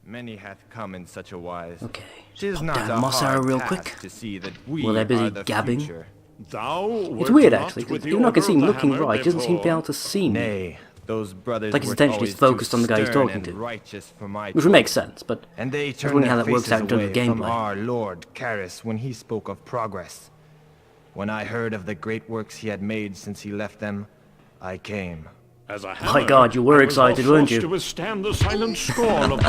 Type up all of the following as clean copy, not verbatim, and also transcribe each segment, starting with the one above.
Many hath come in such a wise. Okay. Tis Pop not down a Moss hard Arrow real task quick. to see that we Well, they're busy are the gabbing. future. It's weird actually, because even though I can see him looking right, he doesn't seem to be able to see me. Nay, those brothers Like his were attention always is focused too on the guy he's stern talking and to. righteous for my Which would make sense, but and they I was turned wondering their how that works faces out in terms away of from gameplay. our Lord Karis when he spoke of progress. When I heard of the great works he had made since he left them, I came. As a My God, you were excited, weren't you? To withstand the silent scorn of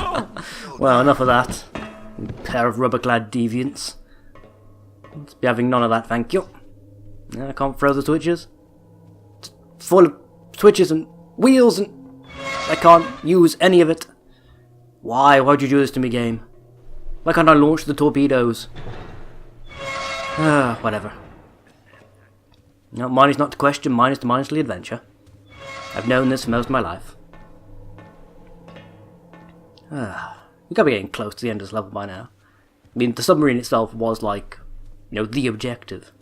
Well, enough of that. Pair of rubber-clad deviants. Let's be having none of that, thank you. I can't throw the switches. It's full of switches and wheels and I can't use any of it. Why? Why'd you do this to me, game? Why can't I launch the torpedoes? Whatever. No, mine is not to question, mine is to mindlessly adventure. I've known this for most of my life. We gotta be getting close to the end of this level by now. I mean, the submarine itself was like, you know, the objective.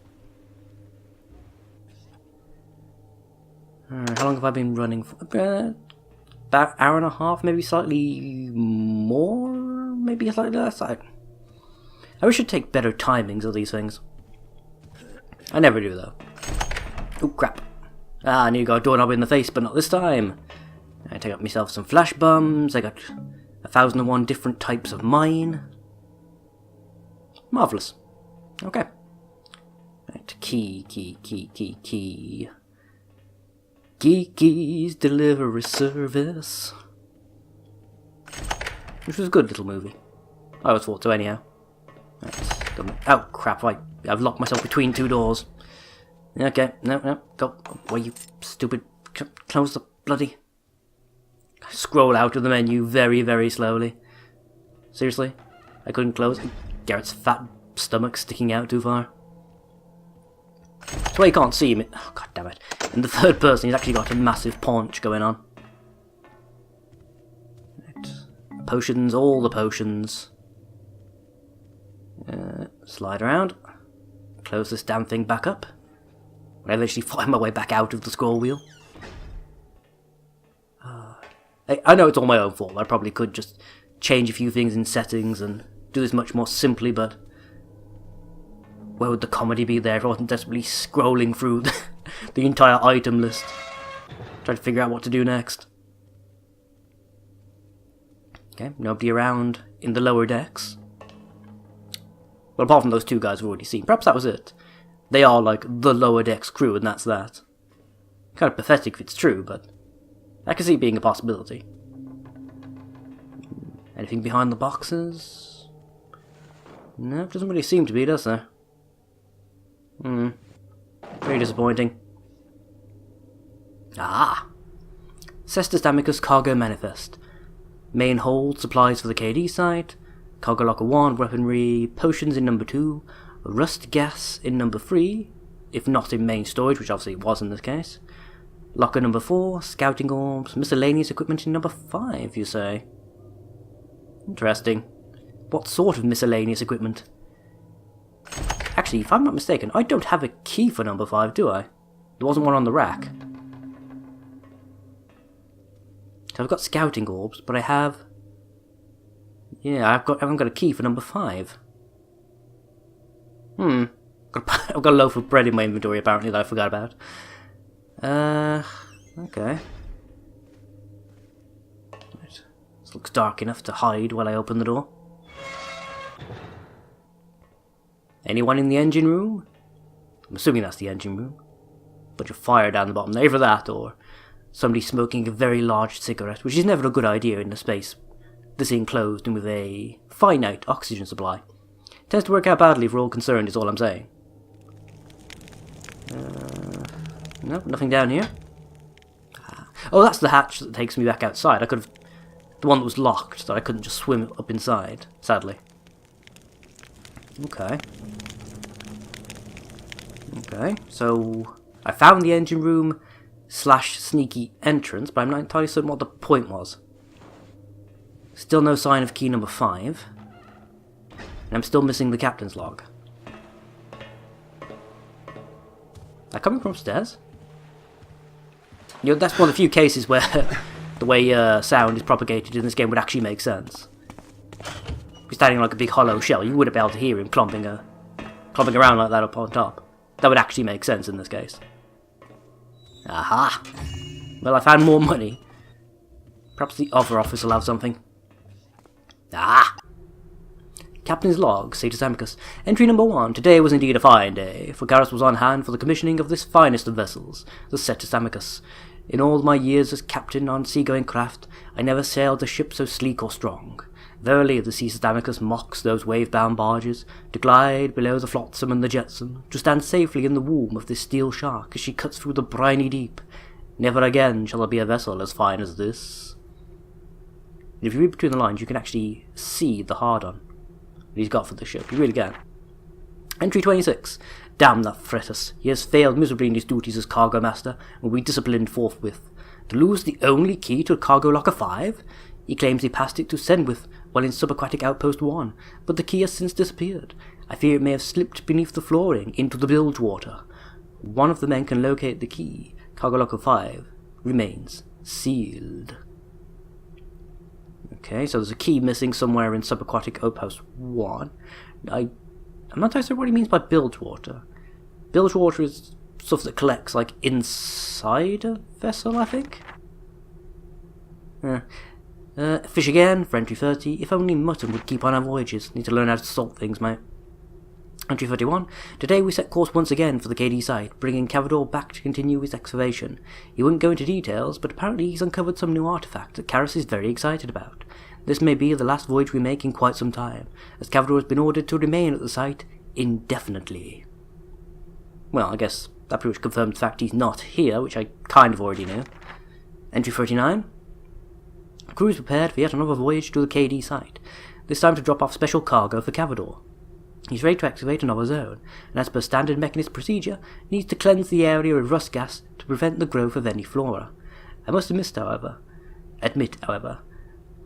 How long have I been running for? About an hour and a half, maybe slightly more, maybe slightly less. I wish I'd take better timings of these things. I never do though. Oh crap. I knew I got a doorknob in the face, but not this time. I take up myself some flash bombs. I got 1001 different types of mine. Marvellous. Okay. Right, key. Geeky's Delivery Service. Which was a good little movie. I always thought so anyhow. Right, oh crap, I've locked myself between two doors. Okay, no, go away you stupid, close the bloody... Scroll out of the menu very, very slowly. Seriously? I couldn't close it? Garrett's fat stomach sticking out too far. That's why you can't see him. Oh, god damn it. In the third person, he's actually got a massive paunch going on. Right. Potions, all the potions. Slide around. Close this damn thing back up. I eventually find my way back out of the scroll wheel. I know it's all my own fault. I probably could just change a few things in settings and do this much more simply, but where would the comedy be there if I wasn't desperately scrolling through the entire item list, trying to figure out what to do next? Okay, nobody around in the lower decks. Well, apart from those two guys we've already seen. Perhaps that was it. They are like the lower decks crew, and that's that. Kind of pathetic if it's true, but I can see it being a possibility. Anything behind the boxes? No, it doesn't really seem to be, does there? Very disappointing. Ah! Cestus Amicus Cargo Manifest. Main hold, supplies for the KD site. Cargo Locker 1, weaponry, potions in number 2. Rust gas in number 3, if not in main storage, which obviously it was in this case. Locker number 4, scouting orbs, miscellaneous equipment in number 5, you say? Interesting. What sort of miscellaneous equipment? Actually, if I'm not mistaken, I don't have a key for number 5, do I? There wasn't one on the rack. So I've got scouting orbs, but I have... Yeah, I haven't got a key for number 5. I've got a loaf of bread in my inventory apparently that I forgot about. Okay. Right. This looks dark enough to hide while I open the door. Anyone in the engine room? I'm assuming that's the engine room. Bunch of fire down the bottom there, either that or somebody smoking a very large cigarette, which is never a good idea in a space this enclosed and with a finite oxygen supply. Tends to work out badly for all concerned, is all I'm saying. No, nothing down here. Oh, that's the hatch that takes me back outside. I could have... The one that was locked, that I couldn't just swim up inside, sadly. Okay. Okay, so... I found the engine room / sneaky entrance, but I'm not entirely certain what the point was. Still no sign of key number 5. And I'm still missing the captain's log. Are coming from upstairs? You know, that's one of the few cases where the way sound is propagated in this game would actually make sense. If he's standing on like a big hollow shell, you wouldn't be able to hear him clomping around like that up on top. That would actually make sense in this case. Aha! Well, I found more money. Perhaps the other office will have something. Ah! Captain's log, Satus Amicus. Entry number 1. Today was indeed a fine day, for Garrus was on hand for the commissioning of this finest of vessels, the Satus Amicus. In all my years as captain on seagoing craft, I never sailed a ship so sleek or strong. Verily, the Satus Amicus mocks those wave-bound barges, to glide below the flotsam and the jetsam, to stand safely in the womb of this steel shark as she cuts through the briny deep. Never again shall there be a vessel as fine as this. If you read between the lines, you can actually see the hard-on that he's got for the ship. You really can. Entry 26. Damn that Fretus. He has failed miserably in his duties as cargo master, and will be disciplined forthwith. To lose the only key to cargo locker 5? He claims he passed it to Senwith while in subaquatic outpost 1, but the key has since disappeared. I fear it may have slipped beneath the flooring into the bilge water. One of the men can locate the key. Cargo locker 5 remains sealed. Okay, so there's a key missing somewhere in subaquatic outpost 1. I'm not entirely sure what he means by bilge water. Bilge water is stuff that collects, like, inside a vessel, I think? Fish again, for entry 30. If only mutton would keep on our voyages. Need to learn how to salt things, mate. Entry 31. Today we set course once again for the KD site, bringing Cavador back to continue his excavation. He wouldn't go into details, but apparently he's uncovered some new artifact that Garrus is very excited about. This may be the last voyage we make in quite some time, as Cavador has been ordered to remain at the site indefinitely. Well, I guess that pretty much confirms the fact he's not here, which I kind of already knew. Entry 39. The crew is prepared for yet another voyage to the KD site, this time to drop off special cargo for Cavador. He's ready to activate another zone, and as per standard mechanist procedure, needs to cleanse the area of rust gas to prevent the growth of any flora. I must admit, however,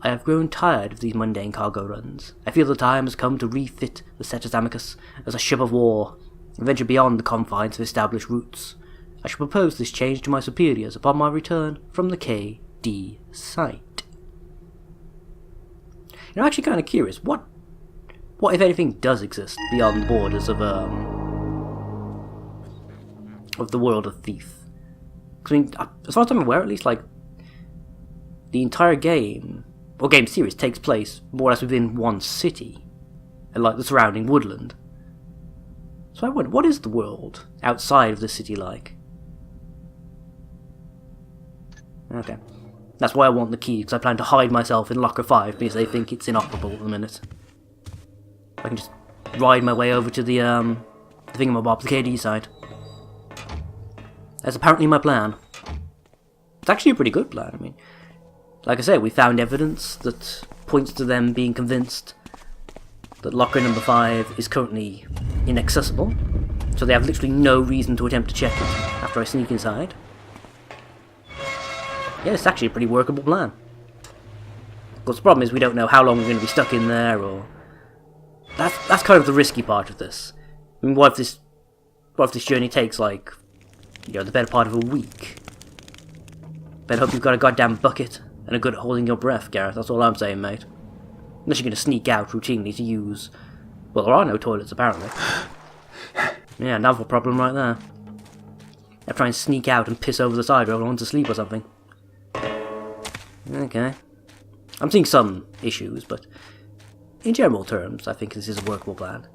I have grown tired of these mundane cargo runs. I feel the time has come to refit the Satus Amicus as a ship of war, and venture beyond the confines of established routes. I shall propose this change to my superiors upon my return from the KD site. I'm actually kind of curious, what if anything does exist beyond the borders of the world of Thief? Because, I mean, as far as I'm aware, at least, like, the entire game, or game series, takes place more or less within one city, and, like, the surrounding woodland. So I wonder, what is the world outside of the city like? Okay. That's why I want the key, because I plan to hide myself in Locker 5, because they think it's inoperable at the minute. I can just ride my way over to the thingamabob, the KD side. That's apparently my plan. It's actually a pretty good plan. I mean, like I said, we found evidence that points to them being convinced that locker number 5 is currently inaccessible, so they have literally no reason to attempt to check it after I sneak inside. Yeah, it's actually a pretty workable plan. Of course, the problem is we don't know how long we're going to be stuck in there, or... That's kind of the risky part of this. I mean, what if this journey takes, like, you know, the better part of a week? Better hope you've got a goddamn bucket and are good at holding your breath, Gareth. That's all I'm saying, mate. Unless you're going to sneak out routinely to use... Well, there are no toilets, apparently. Yeah, another problem right there. I'll try and sneak out and piss over the side while I want to sleep or something. Okay. I'm seeing some issues, but... in general terms, I think this is a workable plan.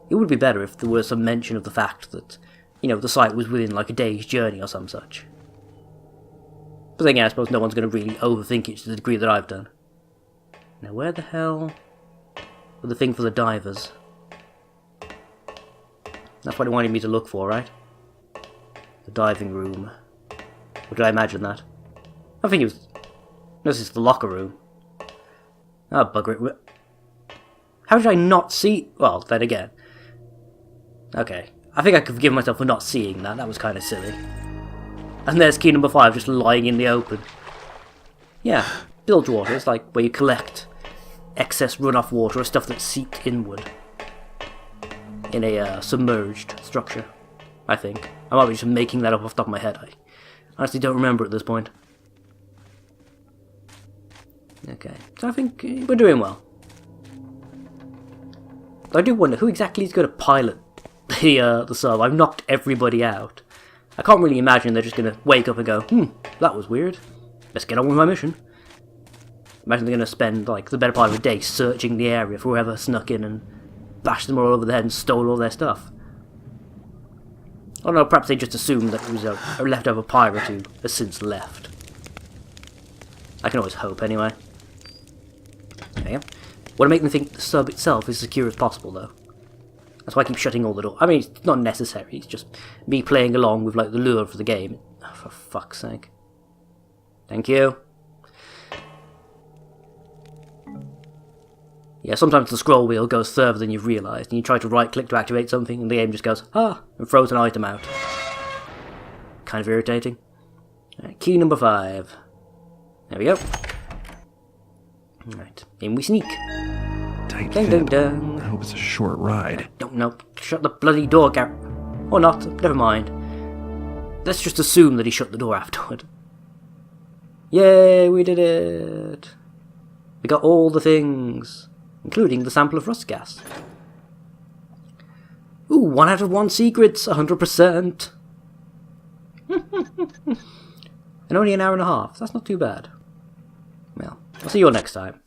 It would be better if there were some mention of the fact that, you know, the site was within like a day's journey or some such. But then again, I suppose no one's going to really overthink it to the degree that I've done. Now, where the hell were the thing for the divers? That's what it wanted me to look for, right? The diving room. Or did I imagine that? I think it was... No, this is the locker room. Oh, bugger it. How did I not see... Well, then again. Okay. I think I could forgive myself for not seeing that. That was kind of silly. And there's key number 5 just lying in the open. Yeah. Bilge water is like where you collect excess runoff water or stuff that's seeped inward. In a submerged structure. I think. I might be just making that up off the top of my head. I honestly don't remember at this point. Okay. So I think we're doing well. I do wonder who exactly is going to pilot the sub. I've knocked everybody out. I can't really imagine they're just going to wake up and go, that was weird. Let's get on with my mission. Imagine they're going to spend like the better part of a day searching the area for whoever snuck in and bashed them all over the head and stole all their stuff. I don't know, perhaps they just assumed that it was a leftover pirate who has since left. I can always hope, anyway. There you go. Want to make them think the sub itself is as secure as possible, though. That's why I keep shutting all the doors. I mean, it's not necessary, it's just me playing along with, like, the lure for the game. Oh, for fuck's sake. Thank you. Yeah, sometimes the scroll wheel goes further than you've realised, and you try to right-click to activate something, and the game just goes, and throws an item out. Kind of irritating. Right, key number 5. There we go. Right, in we sneak. Tight Ding, fit. ding, ding. I hope it's a short ride. Don't know. Shut the bloody door, Garrett. Or not, never mind. Let's just assume that he shut the door afterward. Yay, we did it! We got all the things, including the sample of rust gas. Ooh, 1 out of 1 secrets, 100%! And only an hour and a half, that's not too bad. Well, I'll see you all next time.